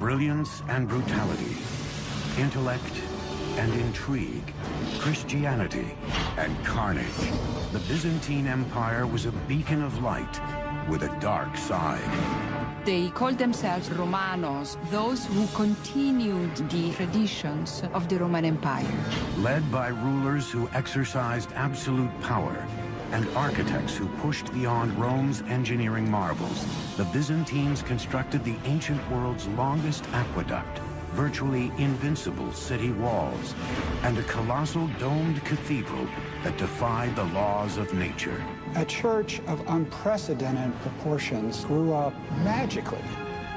Brilliance and brutality, intellect and intrigue, Christianity and carnage. The Byzantine Empire was a beacon of light with a dark side. They called themselves Romanos, those who continued the traditions of the Roman Empire. Led by rulers who exercised absolute power and architects who pushed beyond Rome's engineering marvels, the Byzantines constructed the ancient world's longest aqueduct, virtually invincible city walls, and a colossal domed cathedral that defied the laws of nature. A church of unprecedented proportions grew up magically.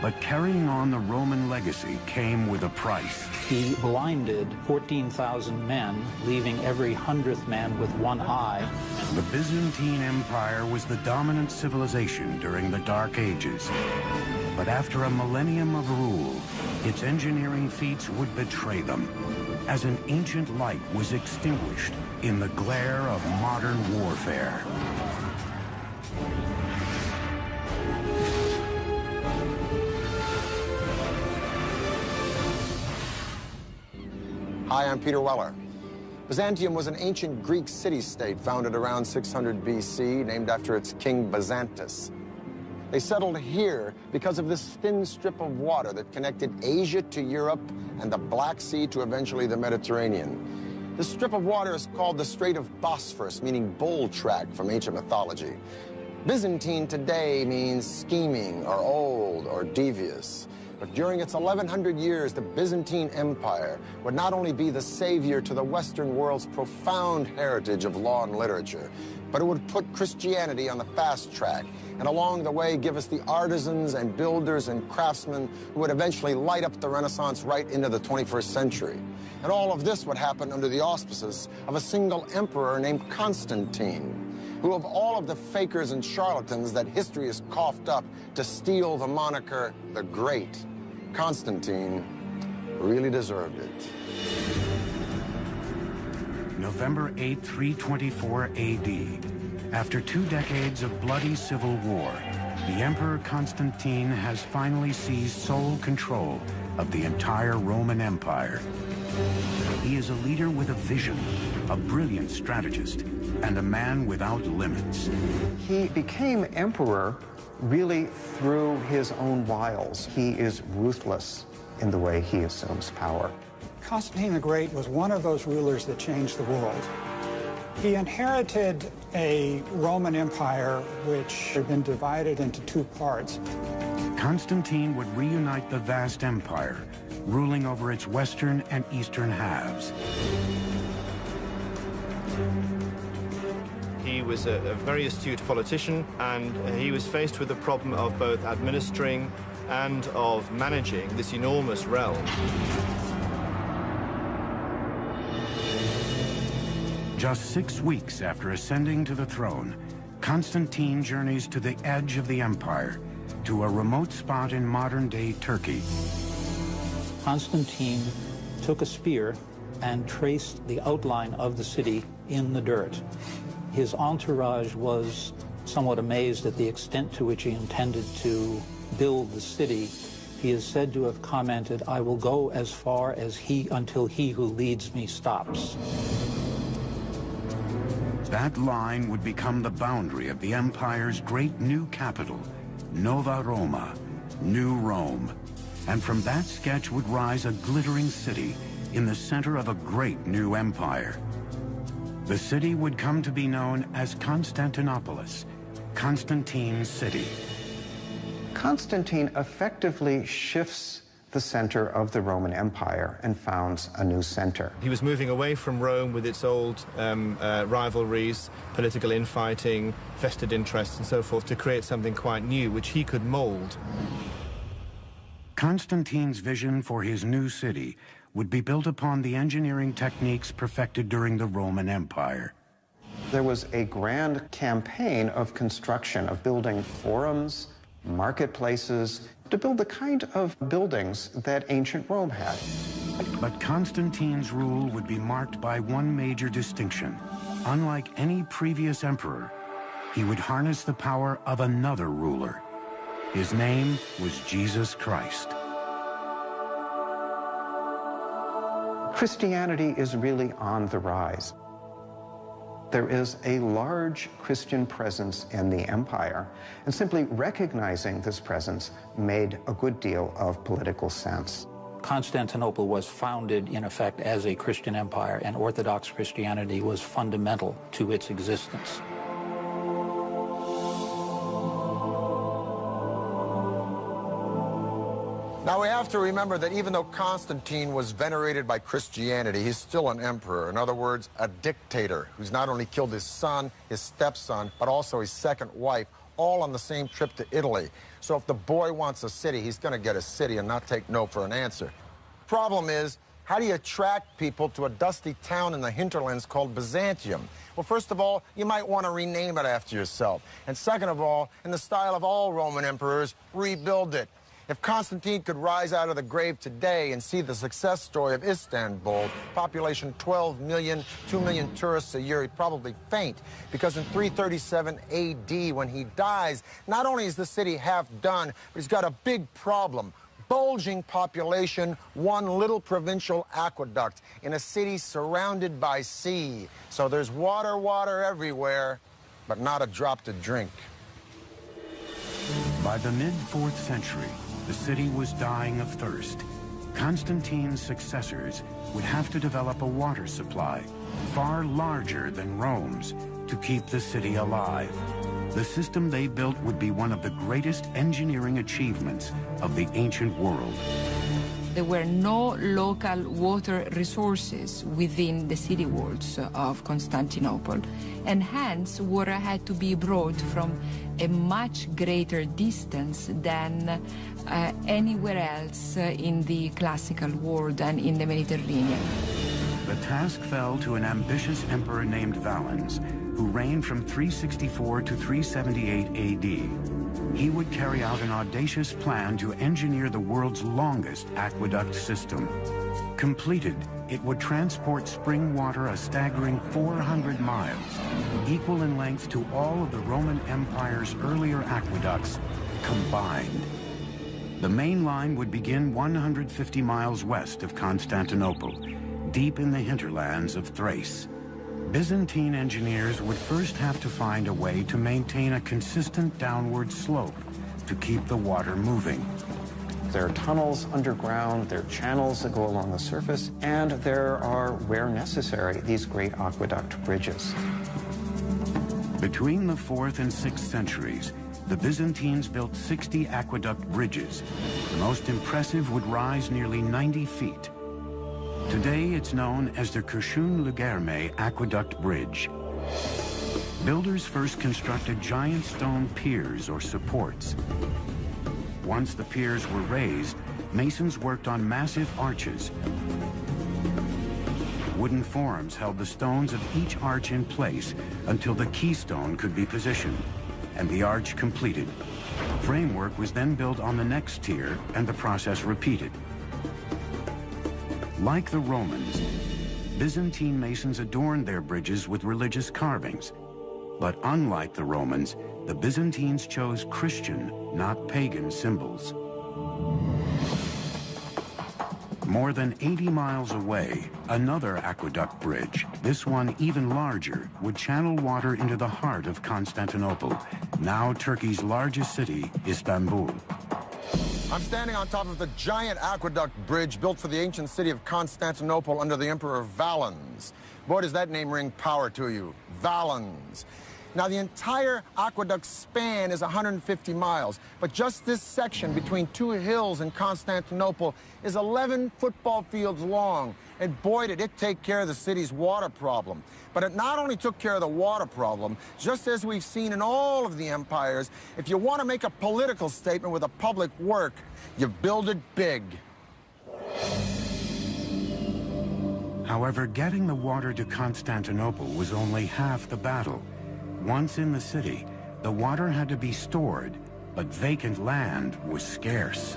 But carrying on the Roman legacy came with a price. He blinded 14,000 men, leaving every 100th man with one eye. The Byzantine Empire was the dominant civilization during the Dark Ages. But after a millennium of rule, its engineering feats would betray them, as an ancient light was extinguished in the glare of modern warfare. Hi, I'm Peter Weller. Byzantium was an ancient Greek city-state founded around 600 BC, named after its king Byzantus. They settled here because of this thin strip of water that connected Asia to Europe and the Black Sea to eventually the Mediterranean. This strip of water is called the Strait of Bosphorus, meaning bull track from ancient mythology. Byzantine today means scheming or old or devious. But during its 1100 years, the Byzantine Empire would not only be the savior to the Western world's profound heritage of law and literature, but it would put Christianity on the fast track, and along the way give us the artisans and builders and craftsmen who would eventually light up the Renaissance right into the 21st century. And all of this would happen under the auspices of a single emperor named Constantine, who of all of the fakers and charlatans that history has coughed up to steal the moniker the Great, Constantine really deserved it. November 8, 324 AD. After 2 decades of bloody civil war, the Emperor Constantine has finally seized sole control of the entire Roman Empire. He is a leader with a vision, a brilliant strategist, and a man without limits. He became emperor really through his own wiles. He is ruthless in the way he assumes power. Constantine the Great was one of those rulers that changed the world. He inherited a Roman Empire which had been divided into 2 parts. Constantine would reunite the vast empire, ruling over its western and eastern halves. He was a very astute politician, and he was faced with the problem of both administering and of managing this enormous realm. Just 6 weeks after ascending to the throne, Constantine journeys to the edge of the empire, to a remote spot in modern-day Turkey. Constantine took a spear and traced the outline of the city in the dirt. His entourage was somewhat amazed at the extent to which he intended to build the city. He is said to have commented, "I will go as far as until he who leads me stops." That line would become the boundary of the empire's great new capital, Nova Roma, New Rome. And from that sketch would rise a glittering city in the center of a great new empire. The city would come to be known as Constantinopolis, Constantine's city. Constantine effectively shifts the center of the Roman Empire and founds a new center. He was moving away from Rome with its old rivalries, political infighting, vested interests and so forth, to create something quite new, which he could mold. Constantine's vision for his new city would be built upon the engineering techniques perfected during the Roman Empire. There was a grand campaign of construction, of building forums, marketplaces, to build the kind of buildings that ancient Rome had. But Constantine's rule would be marked by one major distinction. Unlike any previous emperor, he would harness the power of another ruler. His name was Jesus Christ. Christianity is really on the rise. There is a large Christian presence in the empire, and simply recognizing this presence made a good deal of political sense. Constantinople was founded, in effect, as a Christian empire, and Orthodox Christianity was fundamental to its existence. Now, we have to remember that even though Constantine was venerated by Christianity, he's still an emperor. In other words, a dictator who's not only killed his son, his stepson, but also his second wife, all on the same trip to Italy. So if the boy wants a city, he's going to get a city and not take no for an answer. Problem is, how do you attract people to a dusty town in the hinterlands called Byzantium? Well, first of all, you might want to rename it after yourself. And second of all, in the style of all Roman emperors, rebuild it. If Constantine could rise out of the grave today and see the success story of Istanbul, population 12 million, 2 million tourists a year, he'd probably faint. Because in 337 AD, when he dies, not only is the city half done, but he's got a big problem. Bulging population, one little provincial aqueduct in a city surrounded by sea. So there's water everywhere, but not a drop to drink. By the mid-4th century, the city was dying of thirst. Constantine's successors would have to develop a water supply far larger than Rome's to keep the city alive. The system they built would be one of the greatest engineering achievements of the ancient world. There were no local water resources within the city walls of Constantinople, and hence water had to be brought from a much greater distance than anywhere else in the classical world and in the Mediterranean. The task fell to an ambitious emperor named Valens, who reigned from 364 to 378 AD. He would carry out an audacious plan to engineer the world's longest aqueduct system. Completed, it would transport spring water a staggering 400 miles, equal in length to all of the Roman Empire's earlier aqueducts combined. The main line would begin 150 miles west of Constantinople, deep in the hinterlands of Thrace. Byzantine engineers would first have to find a way to maintain a consistent downward slope to keep the water moving. There are tunnels underground, there are channels that go along the surface, and there are, where necessary, these great aqueduct bridges. Between the 4th and 6th centuries, the Byzantines built 60 aqueduct bridges. The most impressive would rise nearly 90 feet. Today, it's known as the Shone Aqueduct Bridge. Builders first constructed giant stone piers or supports. Once the piers were raised, masons worked on massive arches. Wooden forms held the stones of each arch in place until the keystone could be positioned and the arch completed. Framework was then built on the next tier and the process repeated. Like the Romans, Byzantine masons adorned their bridges with religious carvings. But unlike the Romans, the Byzantines chose Christian, not pagan symbols. More than 80 miles away, another aqueduct bridge, this one even larger, would channel water into the heart of Constantinople, now Turkey's largest city, Istanbul. I'm standing on top of the giant aqueduct bridge built for the ancient city of Constantinople under the Emperor Valens. Boy, does that name ring power to you, Valens. Now, the entire aqueduct span is 150 miles, but just this section between two hills in Constantinople is 11 football fields long. And boy, did it take care of the city's water problem. But it not only took care of the water problem, just as we've seen in all of the empires, if you want to make a political statement with a public work, you build it big. However, getting the water to Constantinople was only half the battle. Once in the city, the water had to be stored, but vacant land was scarce.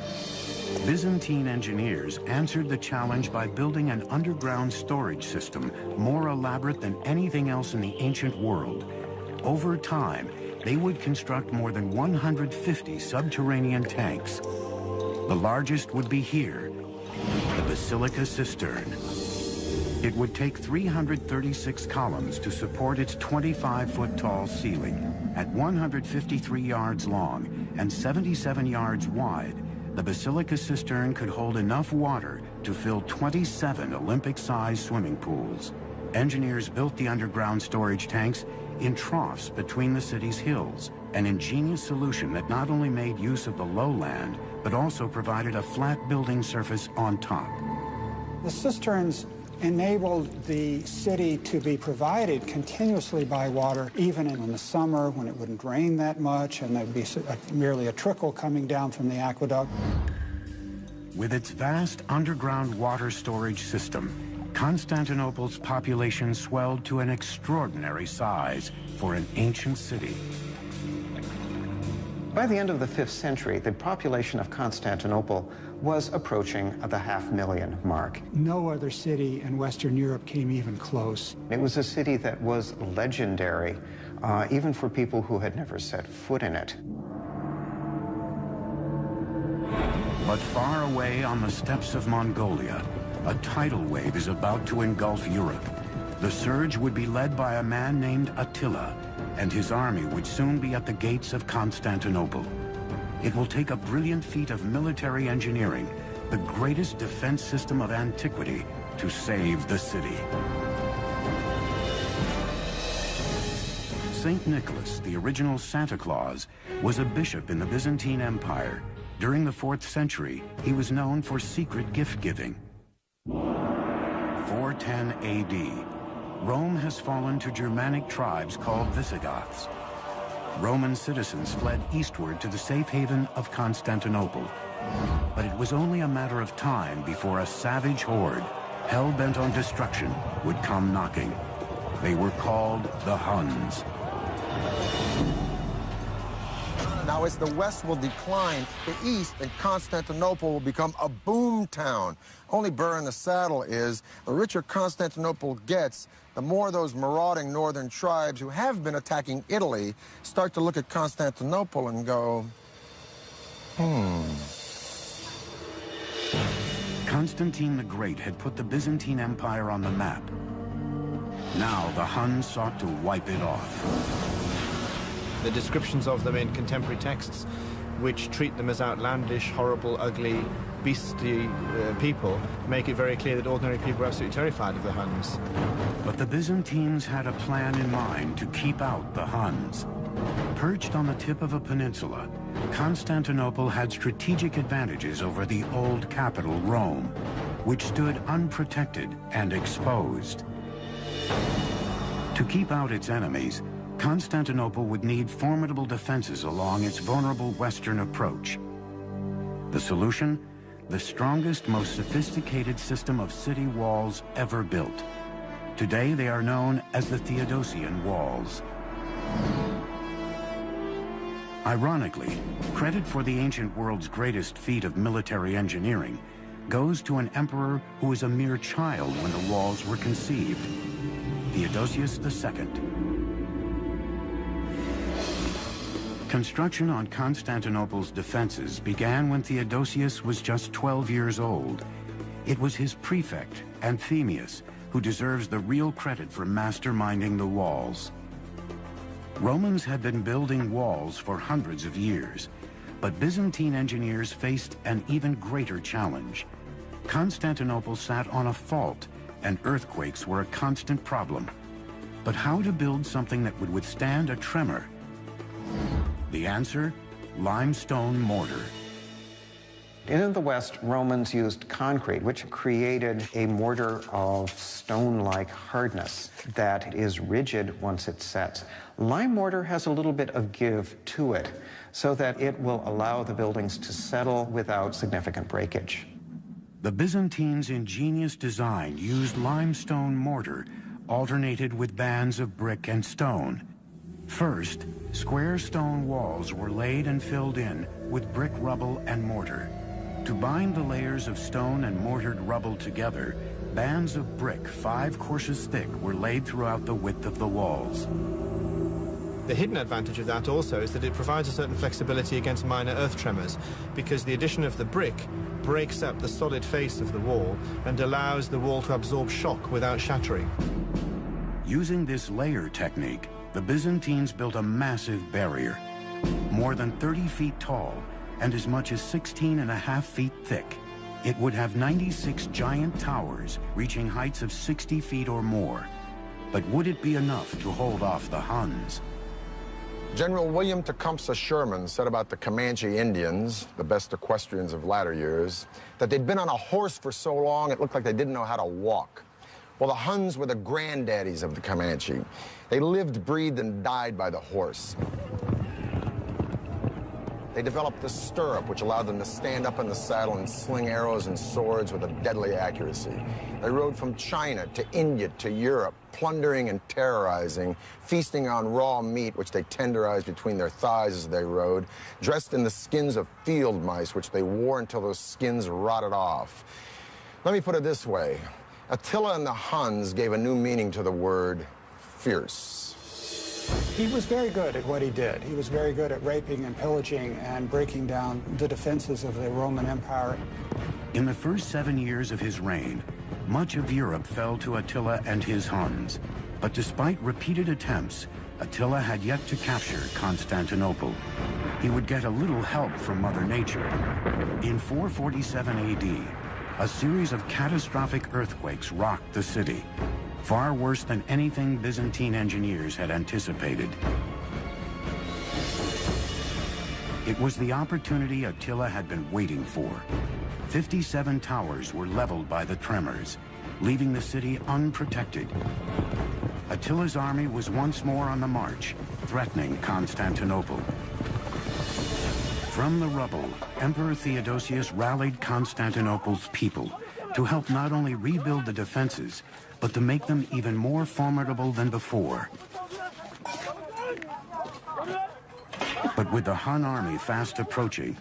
Byzantine engineers answered the challenge by building an underground storage system more elaborate than anything else in the ancient world. Over time, they would construct more than 150 subterranean tanks. The largest would be here, the Basilica Cistern. It would take 336 columns to support its 25-foot-tall ceiling. At 153 yards long and 77 yards wide, the basilica cistern could hold enough water to fill 27 Olympic-sized swimming pools. Engineers built the underground storage tanks in troughs between the city's hills, an ingenious solution that not only made use of the lowland, but also provided a flat building surface on top. The cisterns enabled the city to be provided continuously by water, even in the summer when it wouldn't rain that much and there'd be merely a trickle coming down from the aqueduct. With its vast underground water storage system, Constantinople's population swelled to an extraordinary size for an ancient city. By the end of the 5th century, the population of Constantinople was approaching the 500,000 mark. No other city in Western Europe came even close. It was a city that was legendary, even for people who had never set foot in it. But far away on the steppes of Mongolia, a tidal wave is about to engulf Europe. The surge would be led by a man named Attila, and his army would soon be at the gates of Constantinople. It will take a brilliant feat of military engineering, the greatest defense system of antiquity, to save the city. Saint Nicholas, the original Santa Claus, was a bishop in the Byzantine Empire. During the 4th century, he was known for secret gift-giving. 410 AD. Rome has fallen to Germanic tribes called Visigoths. Roman citizens fled eastward to the safe haven of Constantinople. But it was only a matter of time before a savage horde, hell-bent on destruction, would come knocking. They were called the Huns. Now, as the West will decline, the East and Constantinople will become a boom town. Only burr in the saddle is, the richer Constantinople gets, the more those marauding northern tribes who have been attacking Italy start to look at Constantinople and go, Constantine the Great had put the Byzantine Empire on the map. Now the Huns sought to wipe it off. The descriptions of them in contemporary texts, which treat them as outlandish, horrible, ugly, beastly people, make it very clear that ordinary people are absolutely terrified of the Huns. But the Byzantines had a plan in mind to keep out the Huns. Perched on the tip of a peninsula, Constantinople had strategic advantages over the old capital, Rome, which stood unprotected and exposed. To keep out its enemies, Constantinople would need formidable defenses along its vulnerable western approach. The solution? The strongest, most sophisticated system of city walls ever built. Today they are known as the Theodosian Walls. Ironically, credit for the ancient world's greatest feat of military engineering goes to an emperor who was a mere child when the walls were conceived, Theodosius II. Construction on Constantinople's defenses began when Theodosius was just 12 years old. It was his prefect, Anthemius, who deserves the real credit for masterminding the walls. Romans had been building walls for hundreds of years, but Byzantine engineers faced an even greater challenge. Constantinople sat on a fault, and earthquakes were a constant problem. But how to build something that would withstand a tremor? The answer? Limestone mortar. In the West, Romans used concrete, which created a mortar of stone-like hardness that is rigid once it sets. Lime mortar has a little bit of give to it, so that it will allow the buildings to settle without significant breakage. The Byzantines' ingenious design used limestone mortar, alternated with bands of brick and stone. First, square stone walls were laid and filled in with brick rubble and mortar. To bind the layers of stone and mortared rubble together, bands of brick 5 courses thick were laid throughout the width of the walls. The hidden advantage of that also is that it provides a certain flexibility against minor earth tremors, because the addition of the brick breaks up the solid face of the wall and allows the wall to absorb shock without shattering. Using this layer technique, the Byzantines built a massive barrier, more than 30 feet tall and as much as 16.5 feet thick. It would have 96 giant towers reaching heights of 60 feet or more. But would it be enough to hold off the Huns? General William Tecumseh Sherman said about the Comanche Indians, the best equestrians of latter years, that they'd been on a horse for so long it looked like they didn't know how to walk. Well, the Huns were the granddaddies of the Comanche. They lived, breathed, and died by the horse. They developed the stirrup, which allowed them to stand up in the saddle and sling arrows and swords with a deadly accuracy. They rode from China to India to Europe, plundering and terrorizing, feasting on raw meat, which they tenderized between their thighs as they rode, dressed in the skins of field mice, which they wore until those skins rotted off. Let me put it this way. Attila and the Huns gave a new meaning to the word fierce. He was very good at what he did. He was very good at raping and pillaging and breaking down the defenses of the Roman Empire. In the first 7 years of his reign, much of Europe fell to Attila and his Huns. But despite repeated attempts, Attila had yet to capture Constantinople. He would get a little help from Mother Nature. In 447 AD, a series of catastrophic earthquakes rocked the city, far worse than anything Byzantine engineers had anticipated. It was the opportunity Attila had been waiting for. 57 towers were leveled by the tremors, leaving the city unprotected. Attila's army was once more on the march, threatening Constantinople. From the rubble, Emperor Theodosius rallied Constantinople's people to help not only rebuild the defenses, but to make them even more formidable than before. But with the Hun army fast approaching,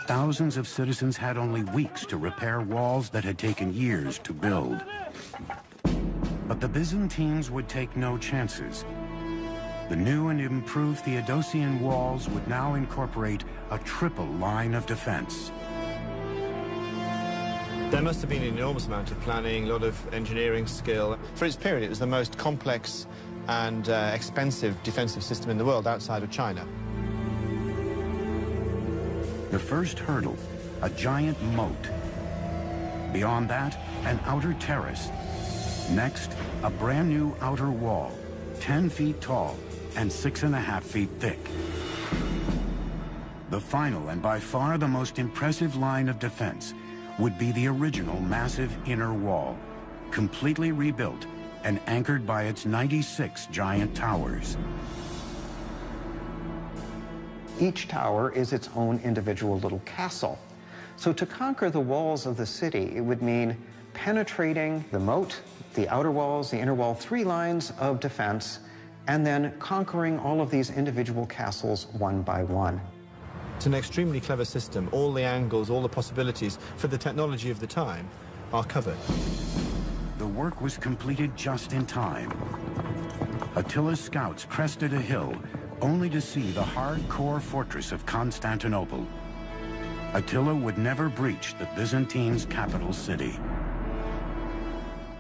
thousands of citizens had only weeks to repair walls that had taken years to build. But the Byzantines would take no chances. The new and improved Theodosian walls would now incorporate a triple line of defense. There must have been an enormous amount of planning, a lot of engineering skill. For its period, it was the most complex and expensive defensive system in the world outside of China. The first hurdle, a giant moat. Beyond that, an outer terrace. Next, a brand new outer wall, 10 feet tall and 6.5 feet thick. The final and by far the most impressive line of defense would be the original massive inner wall, completely rebuilt and anchored by its 96 giant towers. Each tower is its own individual little castle. So to conquer the walls of the city, it would mean penetrating the moat, the outer walls, the inner wall, 3 lines of defense, and then conquering all of these individual castles one by one. It's an extremely clever system. All the angles, all the possibilities for the technology of the time are covered. The work was completed just in time. Attila's scouts crested a hill, only to see the hardcore fortress of Constantinople. Attila would never breach the Byzantines' capital city.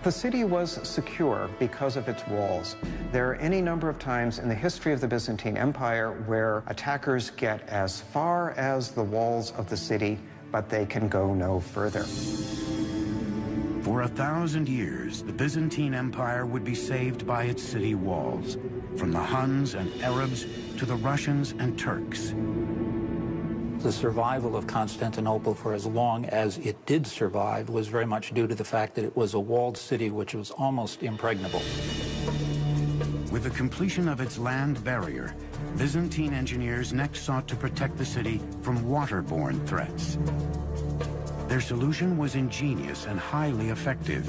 The city was secure because of its walls. There are any number of times in the history of the Byzantine Empire where attackers get as far as the walls of the city, but they can go no further. For 1,000 years, the Byzantine Empire would be saved by its city walls, from the Huns and Arabs to the Russians and Turks. The survival of Constantinople for as long as it did survive was very much due to the fact that it was a walled city which was almost impregnable. With the completion of its land barrier, Byzantine engineers next sought to protect the city from waterborne threats. Their solution was ingenious and highly effective.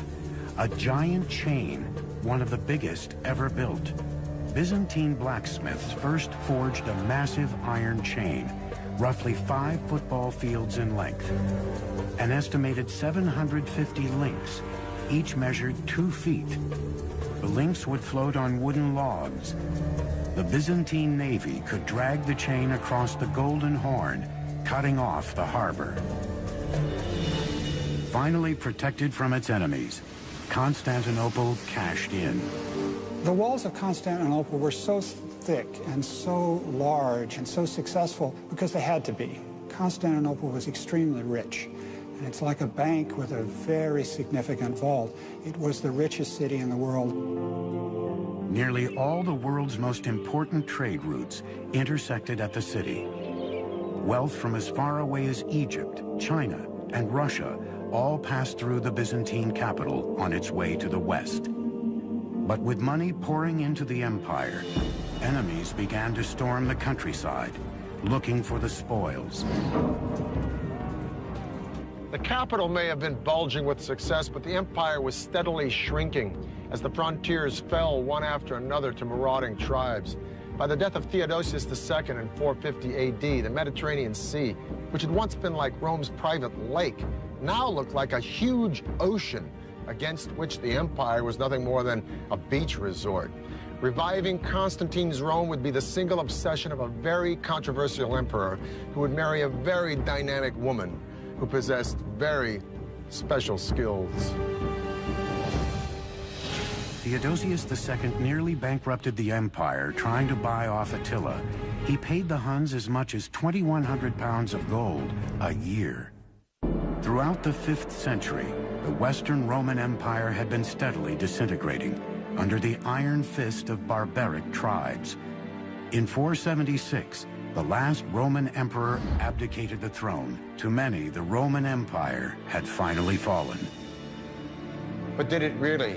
A giant chain, one of the biggest ever built. Byzantine blacksmiths first forged a massive iron chain, roughly 5 football fields in length. An estimated 750 links, each measured 2 feet. The links would float on wooden logs. The Byzantine Navy could drag the chain across the Golden Horn, cutting off the harbor. Finally protected from its enemies, Constantinople cashed in. The walls of Constantinople were so thick and so large and so successful because they had to be. Constantinople was extremely rich, and it's like a bank with a very significant vault. It was the richest city in the world. Nearly all the world's most important trade routes intersected at the city. Wealth from as far away as Egypt, China, and Russia all passed through the Byzantine capital on its way to the west. But with money pouring into the empire, enemies began to storm the countryside, looking for the spoils. The capital may have been bulging with success, but the empire was steadily shrinking as the frontiers fell one after another to marauding tribes. By the death of Theodosius II in 450 AD, the Mediterranean Sea, which had once been like Rome's private lake, now looked like a huge ocean against which the empire was nothing more than a beach resort. Reviving Constantine's Rome would be the single obsession of a very controversial emperor who would marry a very dynamic woman who possessed very special skills. Theodosius II nearly bankrupted the empire trying to buy off Attila. He paid the Huns as much as 2,100 pounds of gold a year. Throughout the 5th century, the Western Roman Empire had been steadily disintegrating under the iron fist of barbaric tribes. In 476, the last Roman emperor abdicated the throne. To many, the Roman Empire had finally fallen. But did it really?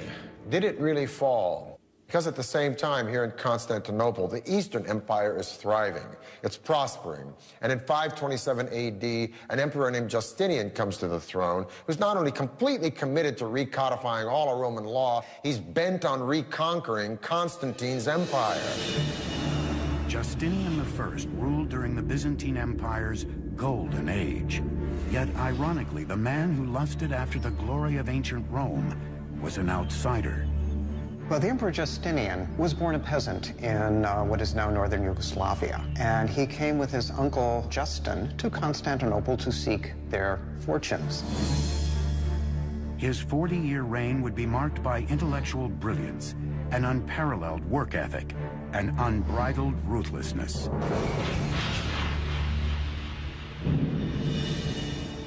Did it really fall? Because at the same time, here in Constantinople, the Eastern Empire is thriving. It's prospering. And in 527 AD, an emperor named Justinian comes to the throne, who's not only completely committed to recodifying all of Roman law, he's bent on reconquering Constantine's empire. Justinian I ruled during the Byzantine Empire's golden age. Yet, ironically, the man who lusted after the glory of ancient Rome was an outsider. Well, the Emperor Justinian was born a peasant in what is now northern Yugoslavia, and he came with his uncle Justin to Constantinople to seek their fortunes. His 40-year reign would be marked by intellectual brilliance, an unparalleled work ethic, and unbridled ruthlessness.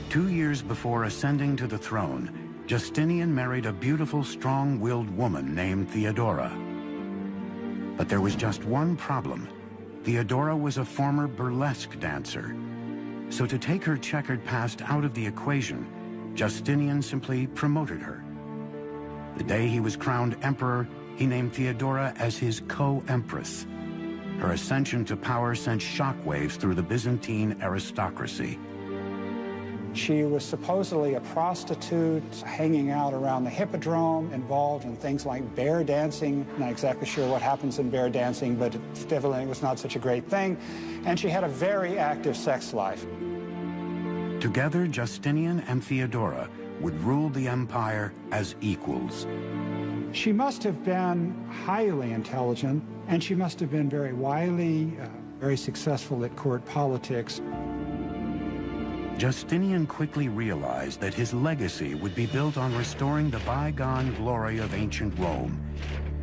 2 years before ascending to the throne, Justinian married a beautiful, strong-willed woman named Theodora. But there was just one problem. Theodora was a former burlesque dancer. So to take her checkered past out of the equation, Justinian simply promoted her. The day he was crowned emperor, he named Theodora as his co-empress. Her ascension to power sent shockwaves through the Byzantine aristocracy. She was supposedly a prostitute hanging out around the hippodrome, involved in things like bear dancing. Not exactly sure what happens in bear dancing, but evidently it was not such a great thing. And she had a very active sex life. Together, Justinian and Theodora would rule the empire as equals. She must have been highly intelligent, and she must have been very wily, very successful at court politics. Justinian quickly realized that his legacy would be built on restoring the bygone glory of ancient Rome.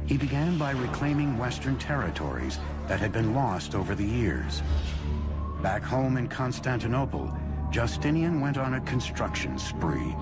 He began by reclaiming Western territories that had been lost over the years. Back home in Constantinople, Justinian went on a construction spree.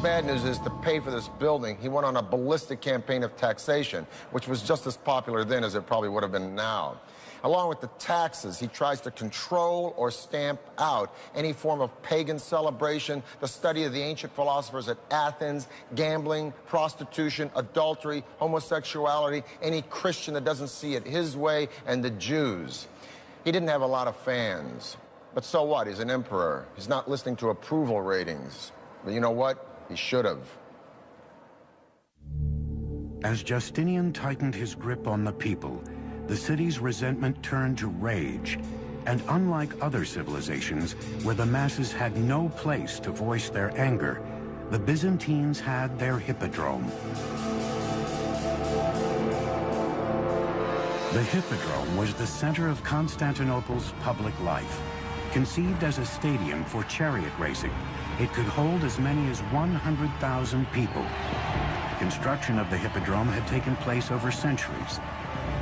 Bad news is, to pay for this building, he went on a ballistic campaign of taxation, which was just as popular then as it probably would have been now. Along with the taxes, he tries to control or stamp out any form of pagan celebration, the study of the ancient philosophers at Athens, gambling, prostitution, adultery, homosexuality, any Christian that doesn't see it his way, and the Jews. He didn't have a lot of fans. But so what? He's an emperor. He's not listening to approval ratings. But you know what? He should have. As Justinian tightened his grip on the people, the city's resentment turned to rage. And unlike other civilizations, where the masses had no place to voice their anger, the Byzantines had their hippodrome. The hippodrome was the center of Constantinople's public life. Conceived as a stadium for chariot racing, It could hold as many as 100,000 people. Construction of the Hippodrome had taken place over centuries.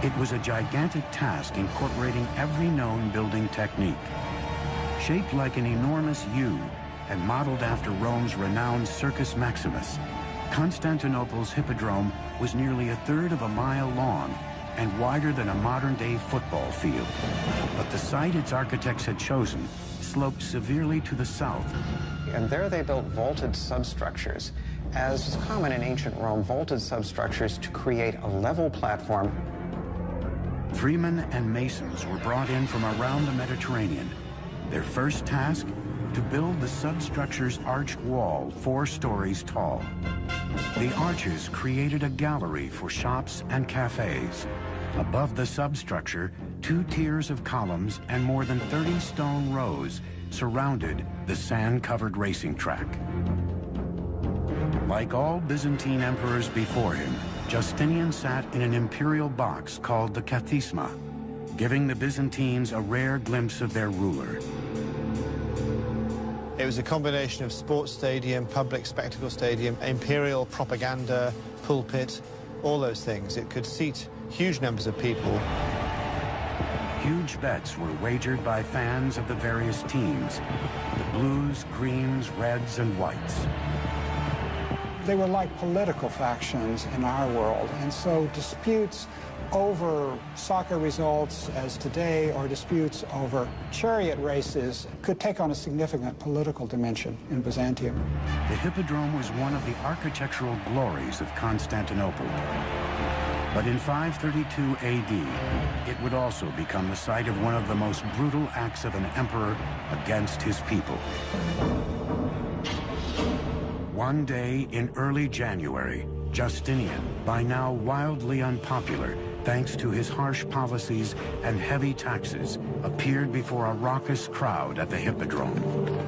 It was a gigantic task incorporating every known building technique. Shaped like an enormous U and modeled after Rome's renowned Circus Maximus, Constantinople's Hippodrome was nearly a third of a mile long and wider than a modern-day football field. But the site its architects had chosen sloped severely to the south. And there they built vaulted substructures. As is common in ancient Rome, vaulted substructures to create a level platform. Freemen and masons were brought in from around the Mediterranean. Their first task, to build the substructure's arched wall 4 stories tall. The arches created a gallery for shops and cafes. Above the substructure, 2 tiers of columns and more than 30 stone rows surrounded the sand-covered racing track. Like all Byzantine emperors before him, Justinian sat in an imperial box called the Kathisma, giving the Byzantines a rare glimpse of their ruler. It was a combination of sports stadium, public spectacle stadium, imperial propaganda, pulpit, all those things. It could seat huge numbers of people. Huge bets were wagered by fans of the various teams, the blues, greens, reds, and whites. They were like political factions in our world, and so disputes over soccer results as today, or disputes over chariot races, could take on a significant political dimension in Byzantium. The Hippodrome was one of the architectural glories of Constantinople. But in 532 AD, it would also become the site of one of the most brutal acts of an emperor against his people. One day in early January, Justinian, by now wildly unpopular, thanks to his harsh policies and heavy taxes, appeared before a raucous crowd at the Hippodrome.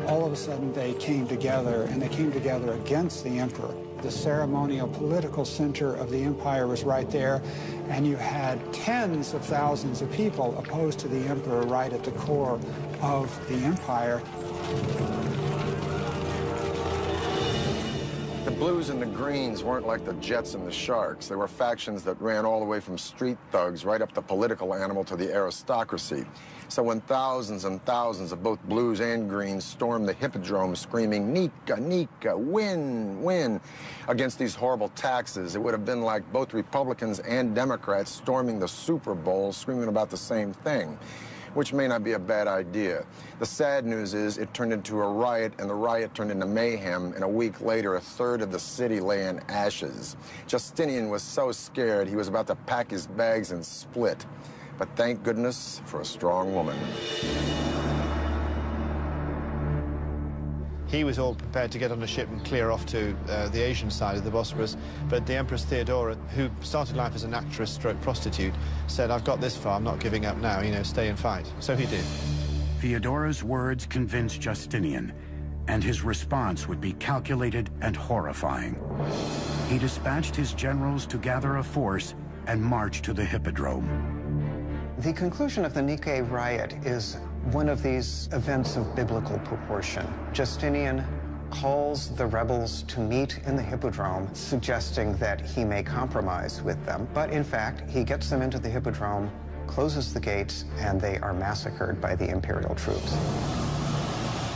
All of a sudden they came together, and they came together against the emperor. The ceremonial political center of the empire was right there, and you had tens of thousands of people opposed to the emperor right at the core of the empire. The blues and the greens weren't like the Jets and the Sharks. They were factions that ran all the way from street thugs right up the political animal to the aristocracy. So when thousands and thousands of both blues and greens stormed the Hippodrome screaming, "Nika, Nika, win, win," against these horrible taxes, it would have been like both Republicans and Democrats storming the Super Bowl screaming about the same thing, which may not be a bad idea. The sad news is it turned into a riot, and the riot turned into mayhem, and a week later, a third of the city lay in ashes. Justinian was so scared he was about to pack his bags and split. But thank goodness for a strong woman. He was all prepared to get on a ship and clear off to the Asian side of the Bosphorus, but the Empress Theodora, who started life as an actress-stroke-prostitute, said, "I've got this far, I'm not giving up now, you know, stay and fight." So he did. Theodora's words convinced Justinian, and his response would be calculated and horrifying. He dispatched his generals to gather a force and march to the Hippodrome. The conclusion of the Nicaea riot is one of these events of biblical proportion. Justinian calls the rebels to meet in the Hippodrome, suggesting that he may compromise with them. But in fact, he gets them into the Hippodrome, closes the gates, and they are massacred by the imperial troops.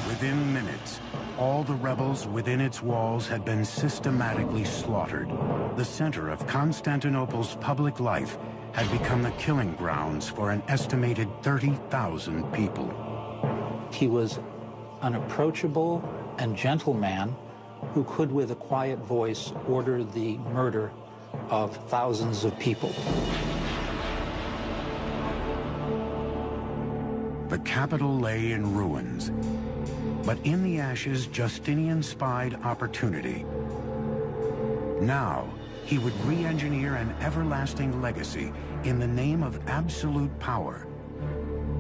Within minutes, all the rebels within its walls had been systematically slaughtered. The center of Constantinople's public life had become the killing grounds for an estimated 30,000 people. He was an approachable and gentle man who could, with a quiet voice, order the murder of thousands of people. The capital lay in ruins, but in the ashes, Justinian spied opportunity. Now, he would re-engineer an everlasting legacy in the name of absolute power,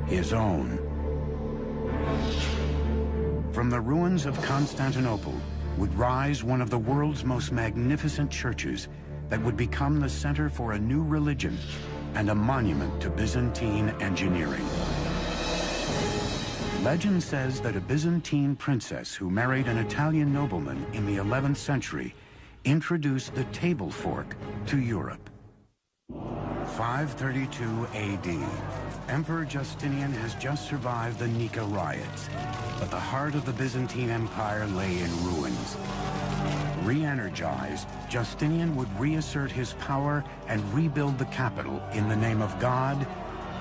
his own. From the ruins of Constantinople would rise one of the world's most magnificent churches that would become the center for a new religion and a monument to Byzantine engineering. Legend says that a Byzantine princess who married an Italian nobleman in the 11th century introduced the table fork to Europe. 532 AD. Emperor Justinian has just survived the Nika riots, but the heart of the Byzantine Empire lay in ruins. Re-energized, Justinian would reassert his power and rebuild the capital in the name of God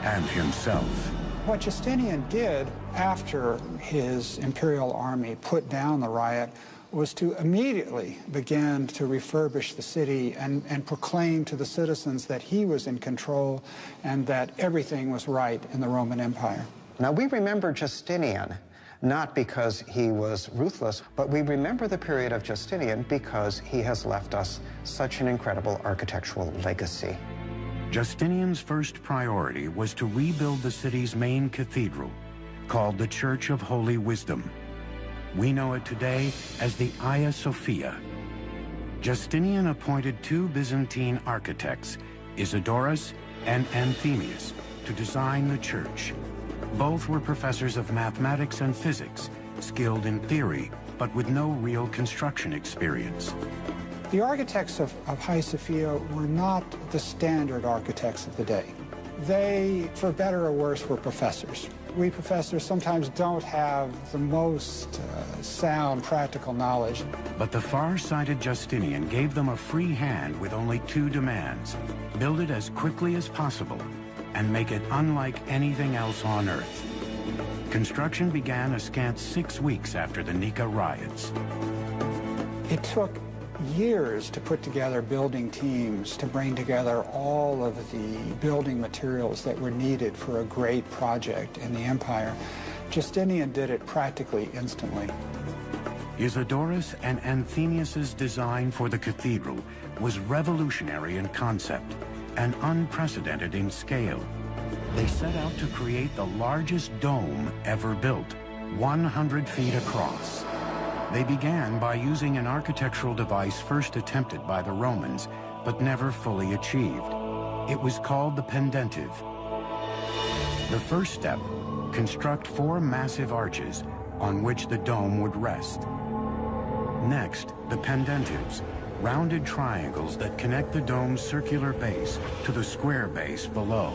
and himself. What Justinian did after his imperial army put down the riot was to immediately begin to refurbish the city and proclaim to the citizens that he was in control and that everything was right in the Roman Empire. Now, we remember Justinian not because he was ruthless, but we remember the period of Justinian because he has left us such an incredible architectural legacy. Justinian's first priority was to rebuild the city's main cathedral, called the Church of Holy Wisdom. We know it today as the Hagia Sophia. Justinian appointed two Byzantine architects, Isidorus and Anthemius, to design the church. Both were professors of mathematics and physics, skilled in theory, but with no real construction experience. The architects of Hagia Sophia were not the standard architects of the day. They, for better or worse, were professors. We professors sometimes don't have the most sound practical knowledge. But the far-sighted Justinian gave them a free hand with only two demands: build it as quickly as possible and make it unlike anything else on Earth. Construction began a scant 6 weeks after the Nika riots. It took years to put together building teams, to bring together all of the building materials that were needed for a great project in the empire. Justinian did it practically instantly. Isidorus and Anthemius's design for the cathedral was revolutionary in concept and unprecedented in scale. They set out to create the largest dome ever built, 100 feet across. They began by using an architectural device first attempted by the Romans, but never fully achieved. It was called the pendentive. The first step, construct 4 massive arches on which the dome would rest. Next, the pendentives, rounded triangles that connect the dome's circular base to the square base below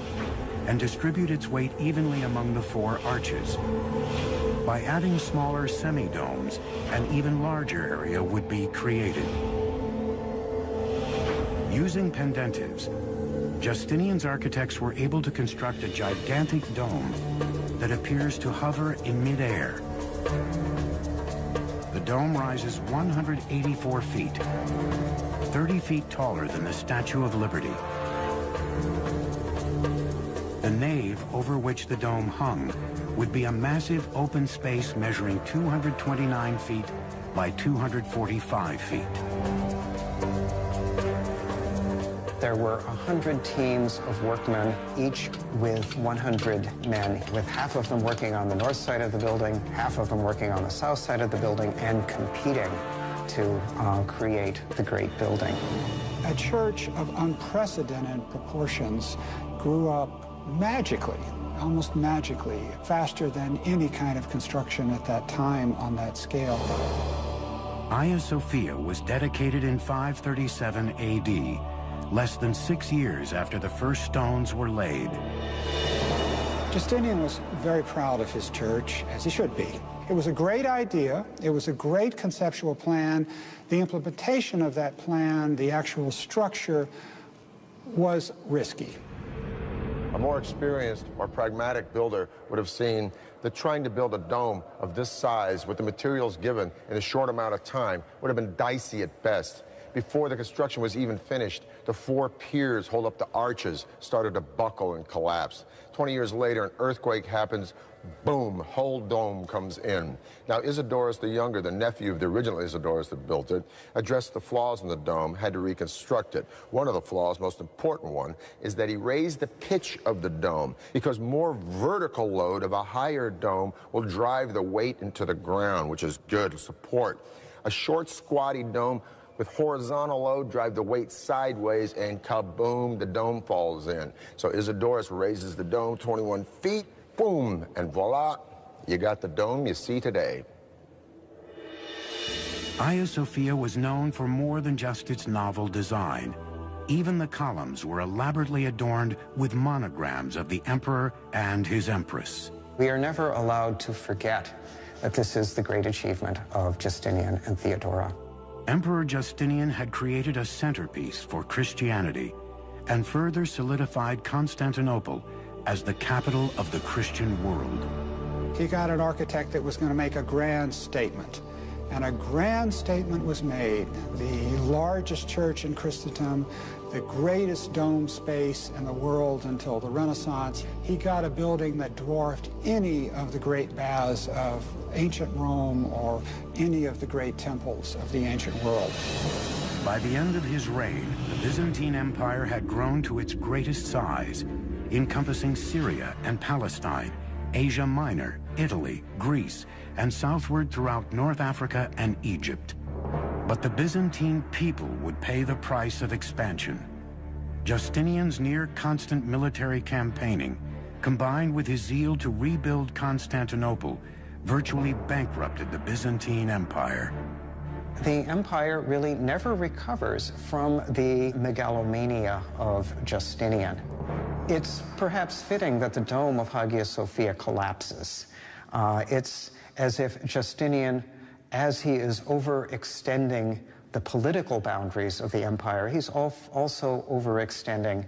and distribute its weight evenly among the 4 arches. By adding smaller semi-domes, an even larger area would be created. Using pendentives, Justinian's architects were able to construct a gigantic dome that appears to hover in midair. The dome rises 184 feet, 30 feet taller than the Statue of Liberty. The nave over which the dome hung would be a massive open space measuring 229 feet by 245 feet. There were 100 teams of workmen, each with 100 men, with half of them working on the north side of the building, half of them working on the south side of the building, and competing to create the great building. A church of unprecedented proportions grew up magically, almost magically, faster than any kind of construction at that time on that scale. Hagia Sophia was dedicated in 537 AD, less than 6 years after the first stones were laid. Justinian was very proud of his church, as he should be. It was a great idea. It was a great conceptual plan. The implementation of that plan, the actual structure, was risky. A more experienced, more pragmatic builder would have seen that trying to build a dome of this size with the materials given in a short amount of time would have been dicey at best. Before the construction was even finished, the 4 piers hold up the arches started to buckle and collapse. 20 years later, an earthquake happens. Boom, whole dome comes in. Now, Isidorus the Younger, the nephew of the original Isidorus that built it, addressed the flaws in the dome, had to reconstruct it. One of the flaws, most important one, is that he raised the pitch of the dome because more vertical load of a higher dome will drive the weight into the ground, which is good support. A short, squatty dome with horizontal load drive the weight sideways, and kaboom, the dome falls in. So Isidorus raises the dome 21 feet, boom, and voila, You got the dome you see today. Hagia Sophia was known for more than just its novel design. Even the columns were elaborately adorned with monograms of the emperor and his empress. We are never allowed to forget that this is the great achievement of Justinian and Theodora. Emperor Justinian had created a centerpiece for Christianity and further solidified Constantinople as the capital of the Christian world. He got an architect that was going to make a grand statement. And a grand statement was made. The largest church in Christendom, the greatest dome space in the world until the Renaissance. He got a building that dwarfed any of the great baths of ancient Rome or any of the great temples of the ancient world. By the end of his reign, the Byzantine Empire had grown to its greatest size, encompassing Syria and Palestine, Asia Minor, Italy, Greece, and southward throughout North Africa and Egypt. But the Byzantine people would pay the price of expansion. Justinian's near-constant military campaigning, combined with his zeal to rebuild Constantinople, virtually bankrupted the Byzantine Empire. The empire really never recovers from the megalomania of Justinian. It's perhaps fitting that the dome of Hagia Sophia collapses. It's as if Justinian, as he is overextending the political boundaries of the empire, he's also overextending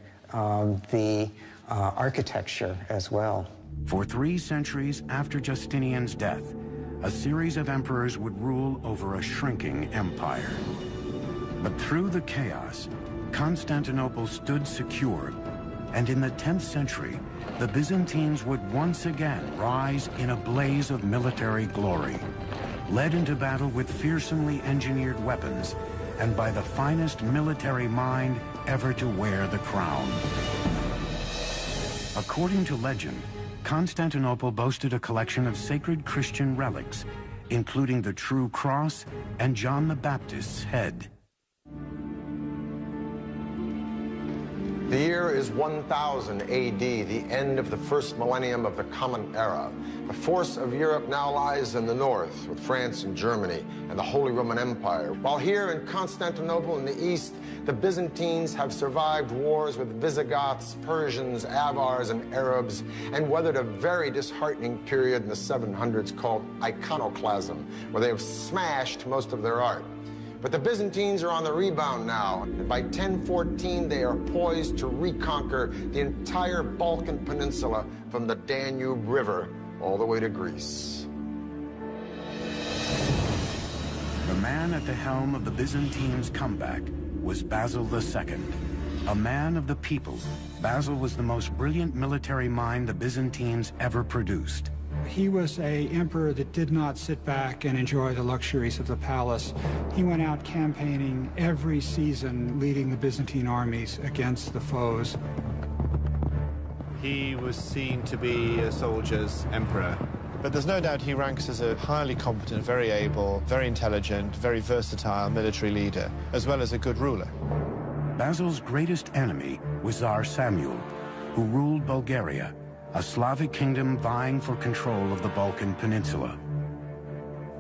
the architecture as well. For 3 centuries after Justinian's death, a series of emperors would rule over a shrinking empire. But through the chaos, Constantinople stood secure, and in the 10th century, the Byzantines would once again rise in a blaze of military glory, led into battle with fearsomely engineered weapons and by the finest military mind ever to wear the crown. According to legend, Constantinople boasted a collection of sacred Christian relics, including the True Cross and John the Baptist's head. The year is 1000 AD, the end of the first millennium of the Common Era. The force of Europe now lies in the north, with France and Germany and the Holy Roman Empire. While here in Constantinople in the east, the Byzantines have survived wars with Visigoths, Persians, Avars, and Arabs, and weathered a very disheartening period in the 700s called iconoclasm, where they have smashed most of their art. But the Byzantines are on the rebound now, and by 1014 they are poised to reconquer the entire Balkan Peninsula from the Danube River all the way to Greece. The man at the helm of the Byzantines' comeback was Basil II. A man of the people, Basil was the most brilliant military mind the Byzantines ever produced. He was an emperor that did not sit back and enjoy the luxuries of the palace. He went out campaigning every season, leading the Byzantine armies against the foes. He was seen to be a soldier's emperor, but there's no doubt he ranks as a highly competent, very able, very intelligent, very versatile military leader, as well as a good ruler. Basil's greatest enemy was Tsar Samuel, who ruled Bulgaria, a Slavic kingdom vying for control of the Balkan Peninsula.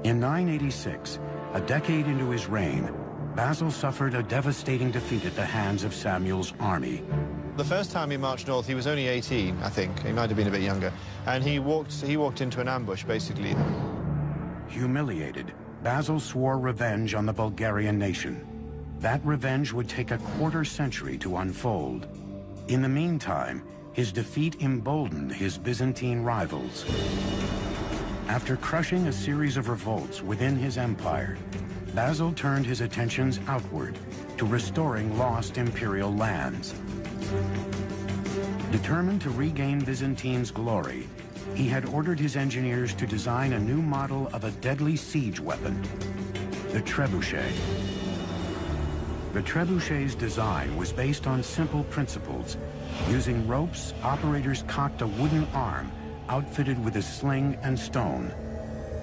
In 986, a decade into his reign, Basil suffered a devastating defeat at the hands of Samuel's army. The first time he marched north, he was only 18, I think. He might have been a bit younger. And he walked into an ambush, basically. Humiliated, Basil swore revenge on the Bulgarian nation. That revenge would take a quarter-century to unfold. In the meantime, his defeat emboldened his Byzantine rivals. After crushing a series of revolts within his empire, Basil turned his attentions outward to restoring lost imperial lands. Determined to regain Byzantine's glory, he had ordered his engineers to design a new model of a deadly siege weapon, the trebuchet. The trebuchet's design was based on simple principles. Using ropes, operators cocked a wooden arm outfitted with a sling and stone.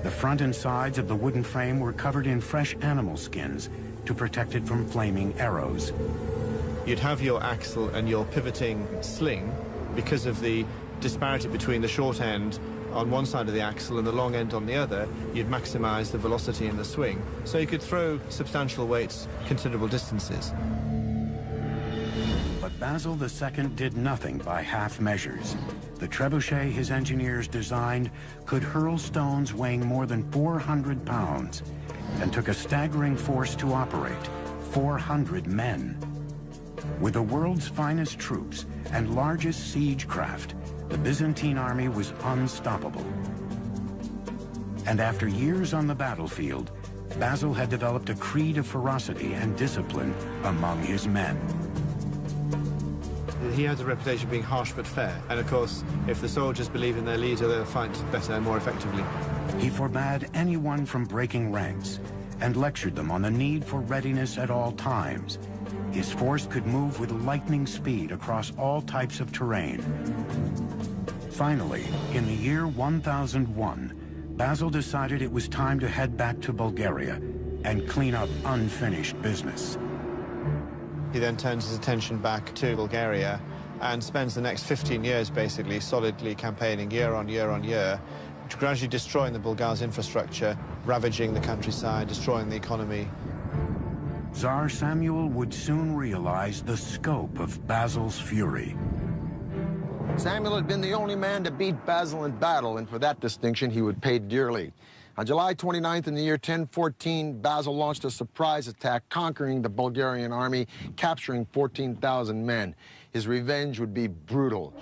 The front and sides of the wooden frame were covered in fresh animal skins to protect it from flaming arrows. You'd have your axle and your pivoting sling because of the disparity between the short end on one side of the axle and the long end on the other, you'd maximize the velocity in the swing. So you could throw substantial weights considerable distances. But Basil II did nothing by half measures. The trebuchet his engineers designed could hurl stones weighing more than 400 pounds and took a staggering force to operate, 400 men. With the world's finest troops and largest siege craft, the Byzantine army was unstoppable. And after years on the battlefield, Basil had developed a creed of ferocity and discipline among his men. He has a reputation of being harsh but fair, and of course, if the soldiers believe in their leader, they'll fight better and more effectively. He forbade anyone from breaking ranks and lectured them on the need for readiness at all times. His force could move with lightning speed across all types of terrain. Finally, in the year 1001, Basil decided it was time to head back to Bulgaria and clean up unfinished business. He then turns his attention back to Bulgaria and spends the next 15 years basically solidly campaigning year on year on year, gradually destroying the Bulgars' infrastructure, ravaging the countryside, destroying the economy. Tsar Samuel would soon realize the scope of Basil's fury. Samuel had been the only man to beat Basil in battle, and for that distinction he would pay dearly. On July 29th in the year 1014, Basil launched a surprise attack, conquering the Bulgarian army, capturing 14,000 men. His revenge would be brutal.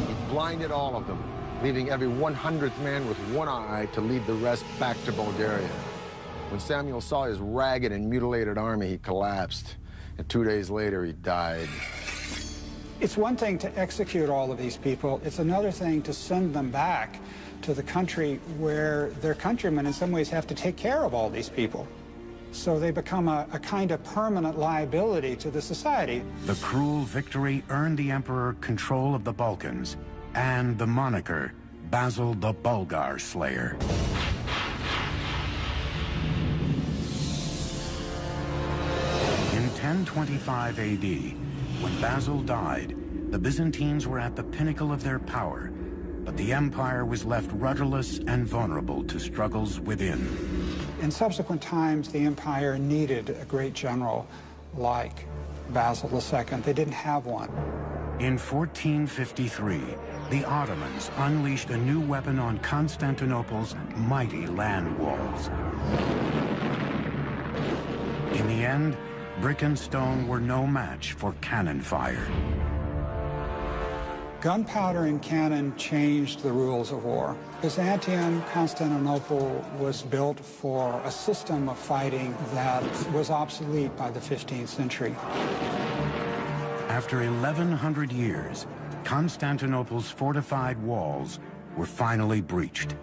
He blinded all of them, leaving every 100th man with one eye to lead the rest back to Bulgaria. When Samuel saw his ragged and mutilated army, he collapsed, and 2 days later he died. It's one thing to execute all of these people. It's another thing to send them back to the country where their countrymen in some ways have to take care of all these people. So they become a kind of permanent liability to the society. The cruel victory earned the emperor control of the Balkans and the moniker Basil the Bulgar Slayer. In 1025 AD, when Basil died, the Byzantines were at the pinnacle of their power, but the empire was left rudderless and vulnerable to struggles within. In subsequent times, the empire needed a great general like Basil II. They didn't have one. In 1453, the Ottomans unleashed a new weapon on Constantinople's mighty land walls. In the end, brick and stone were no match for cannon fire. Gunpowder and cannon changed the rules of war. Byzantium, Constantinople was built for a system of fighting that was obsolete by the 15th century. After 1,100 years, Constantinople's fortified walls were finally breached.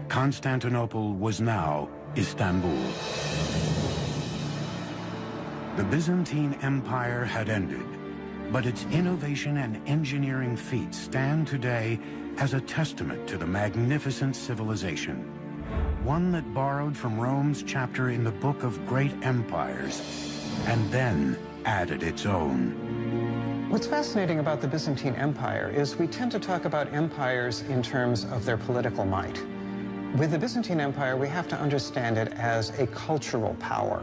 Constantinople was now Istanbul. The Byzantine Empire had ended, but its innovation and engineering feats stand today as a testament to the magnificent civilization, one that borrowed from Rome's chapter in the Book of Great Empires and then added its own. What's fascinating about the Byzantine Empire is we tend to talk about empires in terms of their political might. With the Byzantine Empire, we have to understand it as a cultural power.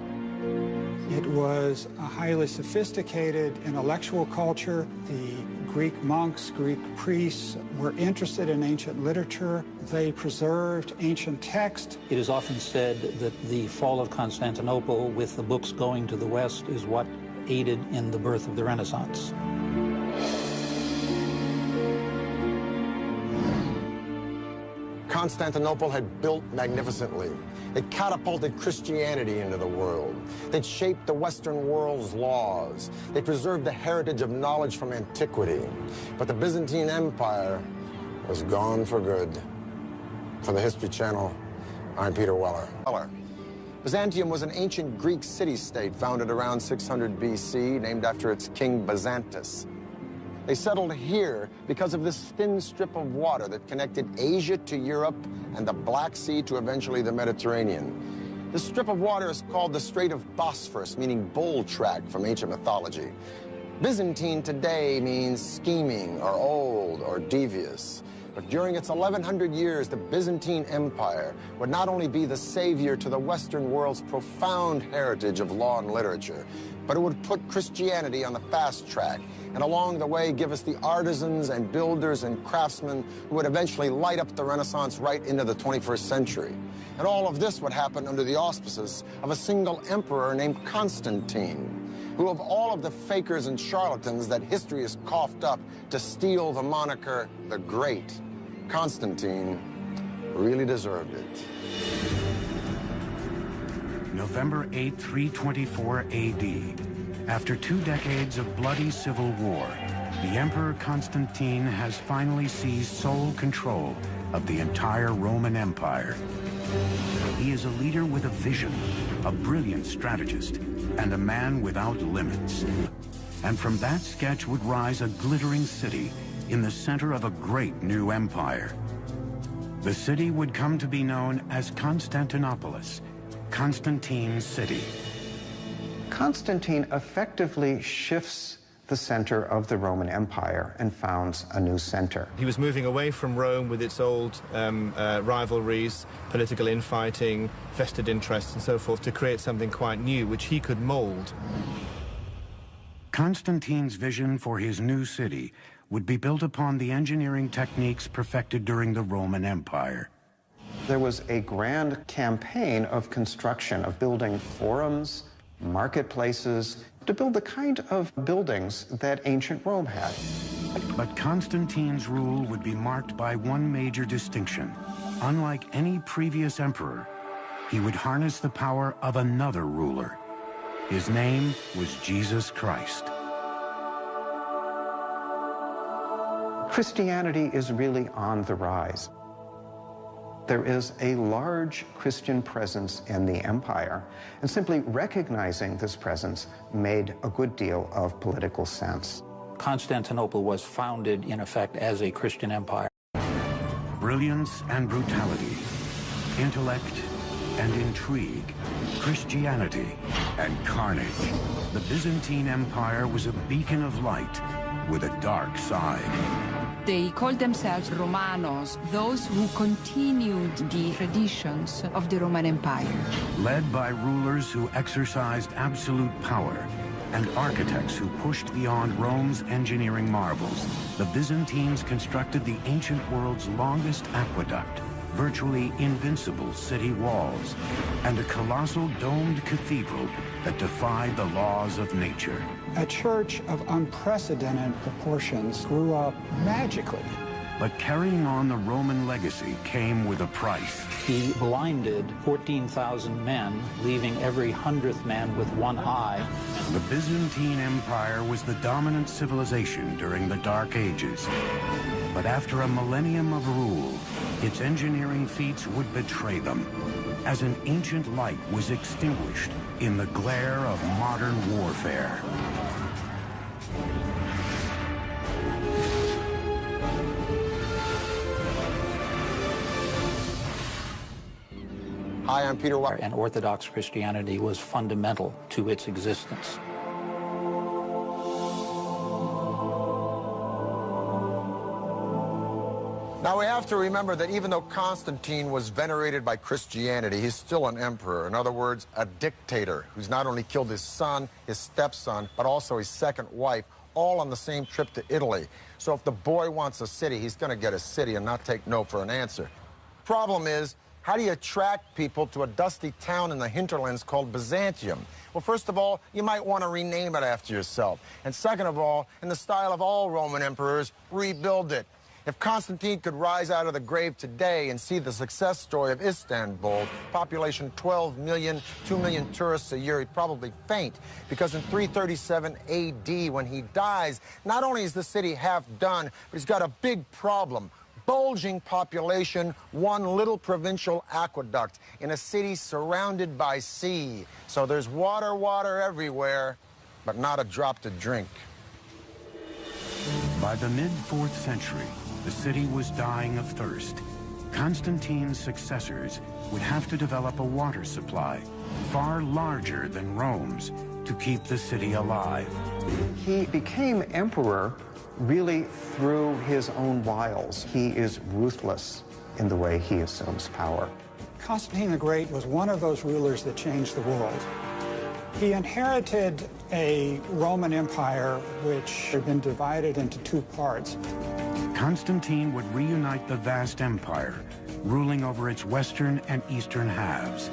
It was a highly sophisticated intellectual culture. The Greek monks, Greek priests were interested in ancient literature. They preserved ancient texts. It is often said that the fall of Constantinople, with the books going to the West, is what aided in the birth of the Renaissance. Constantinople had built magnificently. It catapulted Christianity into the world. They'd shaped the Western world's laws. They preserved the heritage of knowledge from antiquity. But the Byzantine Empire was gone for good. For the History Channel, I'm Peter Weller. Byzantium was an ancient Greek city-state founded around 600 BC, named after its king Byzantus. They settled here because of this thin strip of water that connected Asia to Europe and the Black Sea to eventually the Mediterranean. This strip of water is called the Strait of Bosphorus, meaning bull track from ancient mythology. Byzantine today means scheming or old or devious. But during its 1100 years, the Byzantine Empire would not only be the savior to the Western world's profound heritage of law and literature, but it would put Christianity on the fast track, and along the way give us the artisans and builders and craftsmen who would eventually light up the Renaissance right into the 21st century. And all of this would happen under the auspices of a single emperor named Constantine, who of all of the fakers and charlatans that history has coughed up to steal the moniker the Great, Constantine really deserved it. November 8, 324 AD. After 2 decades of bloody civil war, the Emperor Constantine has finally seized sole control of the entire Roman Empire. He is a leader with a vision, a brilliant strategist, and a man without limits. And from that sketch would rise a glittering city in the center of a great new empire. The city would come to be known as Constantinopolis, Constantine's city. Constantine effectively shifts the center of the Roman Empire and founds a new center. He was moving away from Rome with its old rivalries, political infighting, vested interests and so forth, to create something quite new, which he could mold. Constantine's vision for his new city would be built upon the engineering techniques perfected during the Roman Empire. There was a grand campaign of construction, of building forums, marketplaces, to build the kind of buildings that ancient Rome had. But Constantine's rule would be marked by one major distinction. Unlike any previous emperor, he would harness the power of another ruler. His name was Jesus Christ. Christianity is really on the rise. There is a large Christian presence in the empire, and simply recognizing this presence made a good deal of political sense. Constantinople was founded, in effect, as a Christian empire. Brilliance and brutality, intellect and intrigue, Christianity and carnage. The Byzantine Empire was a beacon of light with a dark side. They called themselves Romanos, those who continued the traditions of the Roman Empire. Led by rulers who exercised absolute power and architects who pushed beyond Rome's engineering marvels, the Byzantines constructed the ancient world's longest aqueduct, virtually invincible city walls, and a colossal domed cathedral that defied the laws of nature. A church of unprecedented proportions grew up magically. But carrying on the Roman legacy came with a price. He blinded 14,000 men, leaving every 100th man with one eye. The Byzantine Empire was the dominant civilization during the Dark Ages. But after a millennium of rule, its engineering feats would betray them, as an ancient light was extinguished in the glare of modern warfare. Hi, I'm Peter White. And Orthodox Christianity was fundamental to its existence. Now, we have to remember that even though Constantine was venerated by Christianity, he's still an emperor. In other words, a dictator who's not only killed his son, his stepson, but also his second wife, all on the same trip to Italy. So if the boy wants a city, he's going to get a city and not take no for an answer. Problem is, how do you attract people to a dusty town in the hinterlands called Byzantium? Well, first of all, you might want to rename it after yourself. And second of all, in the style of all Roman emperors, rebuild it. If Constantine could rise out of the grave today and see the success story of Istanbul, population 12 million, 2 million tourists a year, he'd probably faint. Because in 337 AD, when he dies, not only is the city half done, but he's got a big problem. Bulging population, one little provincial aqueduct in a city surrounded by sea. So there's water everywhere, but not a drop to drink. By the mid-4th century, the city was dying of thirst. Constantine's successors would have to develop a water supply far larger than Rome's to keep the city alive. He became emperor really through his own wiles. He is ruthless in the way he assumes power. Constantine the Great was one of those rulers that changed the world. He inherited a Roman Empire which had been divided into two parts. Constantine would reunite the vast empire, ruling over its western and eastern halves.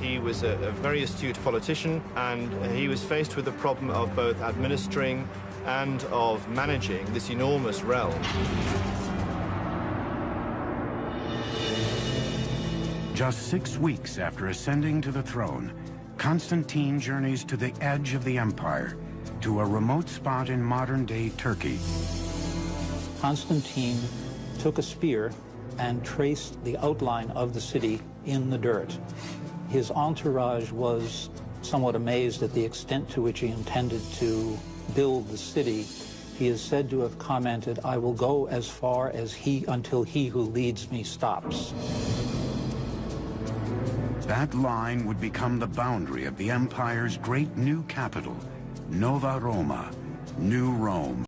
He was a very astute politician, and he was faced with the problem of both administering and of managing this enormous realm. Just 6 weeks after ascending to the throne, Constantine journeys to the edge of the empire, to a remote spot in modern-day Turkey. Constantine took a spear and traced the outline of the city in the dirt. His entourage was somewhat amazed at the extent to which he intended to build the city. He is said to have commented, "I will go as far as until he who leads me stops." That line would become the boundary of the empire's great new capital, Nova Roma, New Rome.